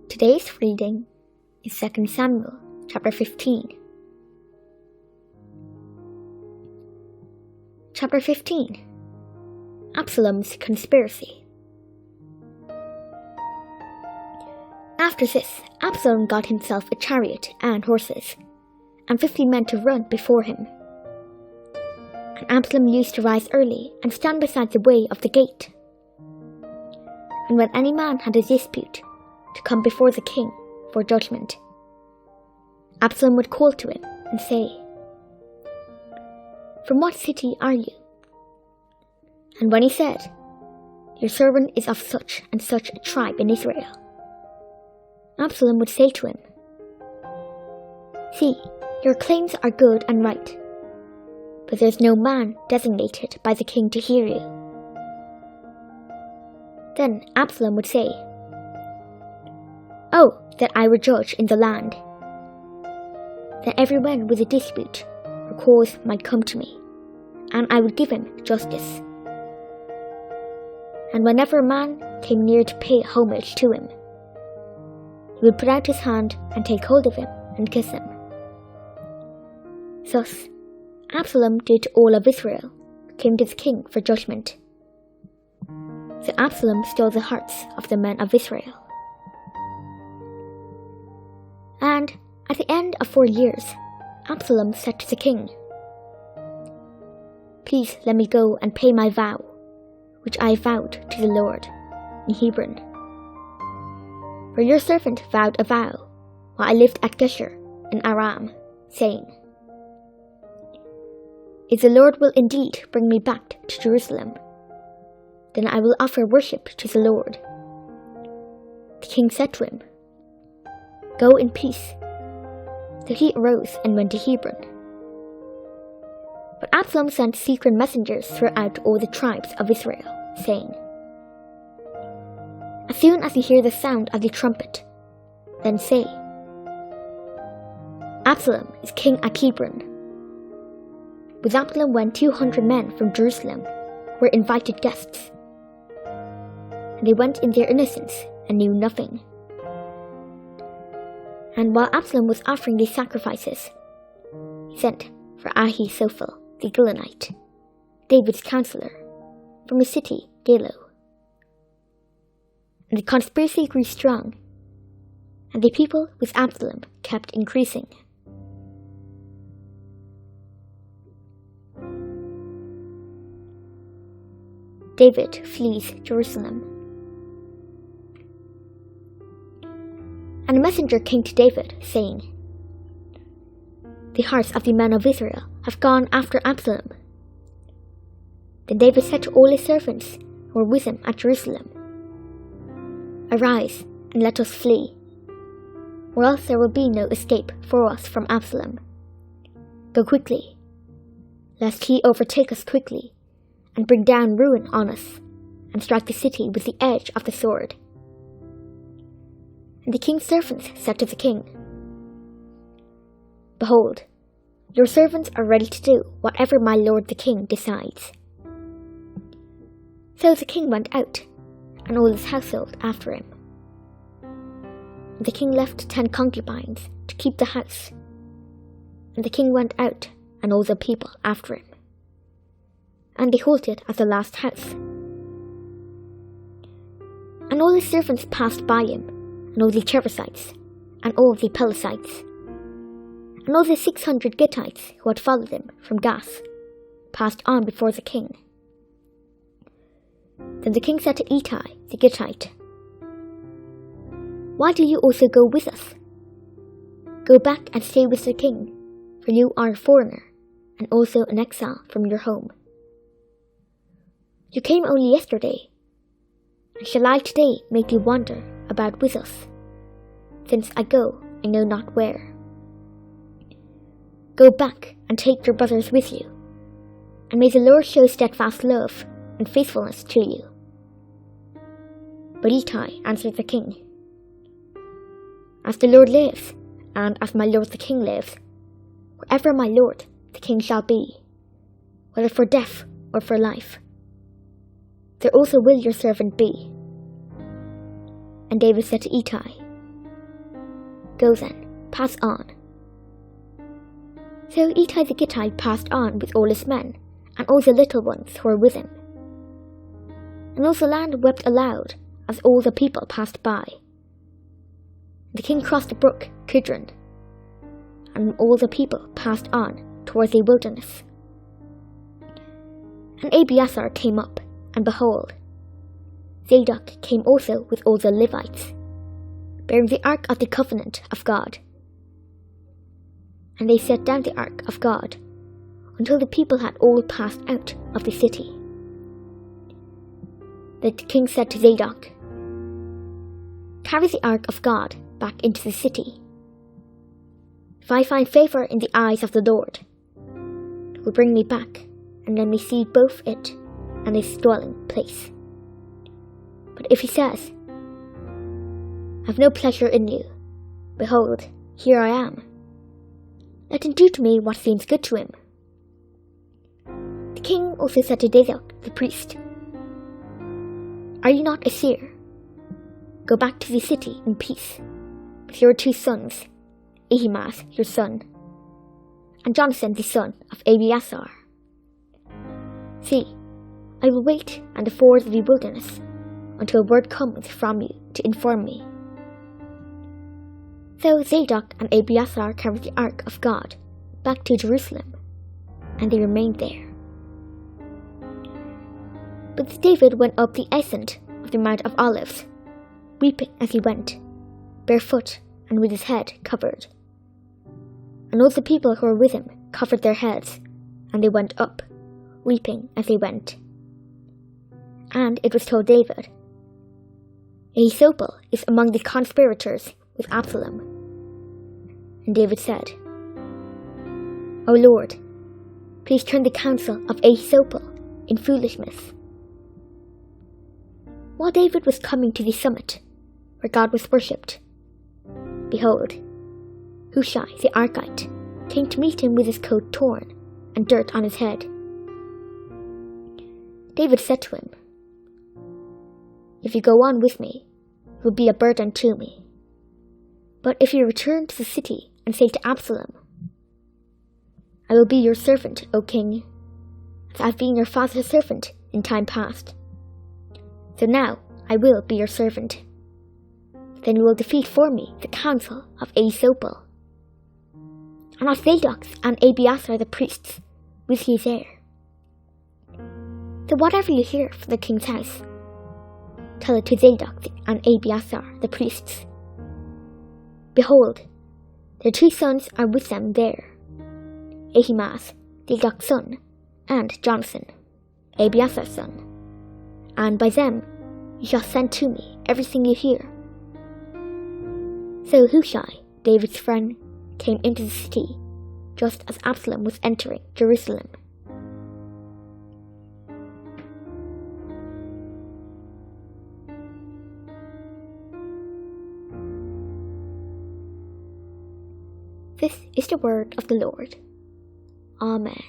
Today's reading is 2 Samuel chapter 15. Chapter 15. Absalom's Conspiracy. After this, Absalom got himself a chariot and horses, and 50 men to run before him. And Absalom used to rise early and stand beside the way of the gate. And when any man had a dispute, to come before the king for judgment, Absalom would call to him and say, "From what city are you?" And when he said, "Your servant is of such and such a tribe in Israel," Absalom would say to him, "See, your claims are good and right, but there is no man designated by the king to hear you." Then Absalom would say, "Oh, that I were judge in the land! Then every one with a dispute or cause might come to me, and I would give him justice." And whenever a man came near to pay homage to him, he would put out his hand and take hold of him and kiss him. Thus Absalom did to all of Israel who came to the king for judgment. So Absalom stole the hearts of the men of Israel. And at the end of 4 years, Absalom said to the king, "Please let me go and pay my vow, which I vowed to the Lord in Hebron. For your servant vowed a vow while I lived at Geshur in Aram, saying, 'If the Lord will indeed bring me back to Jerusalem, then I will offer worship to the Lord.' The king said to him, 'Go in peace.' So he arose and went to Hebron. But Absalom sent secret messengers throughout all the tribes of Israel, saying, 'As soon as you hear the sound of the trumpet, then say, Absalom is king at Hebron.' With Absalom went 200 men from Jerusalem, who were invited guests. And they went in their innocence and knew nothing. And while Absalom was offering these sacrifices, he sent for Ahithophel the Gilonite, David's counselor, from the city Gilo. And the conspiracy grew strong, and the people with Absalom kept increasing. David flees Jerusalem. And a messenger came to David, saying, "The hearts of the men of Israel have gone after Absalom." Then David said to all his servants who were with him at Jerusalem, "Arise, and let us flee, or else there will be no escape for us from Absalom. Go quickly, lest he overtake us quickly, and bring down ruin on us, and strike the city with the edge of the sword." And the king's servants said to the king, "Behold, your servants are ready to do whatever my lord the king decides." So the king went out, and all his household after him. And the king left 10 concubines to keep the house. And the king went out, and all the people after him. And they halted at the last house. And all his servants passed by him, and all the Cherethites, and all the Pelethites, and all the 600 Gittites who had followed him from Gath, passed on before the king. Then the king said to Ittai the Gittite, "Why do you also go with us? Go back and stay with the king, for you are a foreigner, and also an exile from your home. You came only yesterday, and shall I today make you wander about with us, since I go I know not where? Go back and take your brothers with you, and may the Lord show steadfast love and faithfulness to you." But Ittai answered the king, "As the Lord lives, and as my lord the king lives, wherever my lord the king shall be, whether for death or for life, there also will your servant be." And David said to Ittai, Go then, pass on. So Ittai the Gittite passed on with all his men, and all the little ones who were with him. And all the land wept aloud as all the people passed by. The king crossed the brook Kidron, and all the people passed on towards the wilderness. And Abiathar came up, and behold, Zadok came also with all the Levites, bearing the ark of the covenant of God. And they set down the ark of God until the people had all passed out of the city. The king said to Zadok, "Carry the ark of God back into the city. If I find favor in the eyes of the Lord, he will bring me back, and let me see both it and its dwelling place. But if he says, I have no pleasure in you, behold, here I am, let him do to me what seems good to him." The king also said to Zadok the priest, "Are you not a seer? Go back to the city in peace with your 2 sons, Ahimaaz your son, and Jonathan the son of Abiathar. See, I will wait at the fords of the wilderness until word comes from you to inform me." So Zadok and Abiathar carried the ark of God back to Jerusalem, and they remained there. But David went up the ascent of the Mount of Olives, weeping as he went, barefoot and with his head covered. And all the people who were with him covered their heads, and they went up, weeping as they went. And it was told David, "Ahithophel is among the conspirators with Absalom." And David said, "O Lord, please turn the counsel of Ahithophel in foolishness." While David was coming to the summit, where God was worshipped, behold, Hushai the Archite came to meet him with his coat torn and dirt on his head. David said to him, "If you go on with me, you will be a burden to me. But if you return to the city and say to Absalom, I will be your servant, O king, as I have been your father's servant in time past. So now I will be your servant. Then you will defeat for me the counsel of Ahithophel, and of Zadok and Abiathar the priests with you there. So whatever you hear from the king's house, tell it to Zadok and Abiathar the priests. Behold, their 2 sons are with them there, Ahimaaz, Zadok's son, and Jonathan, Abiathar's son, and by them you shall send to me everything you hear." So Hushai, David's friend, came into the city just as Absalom was entering Jerusalem. This is the word of the Lord. Amen.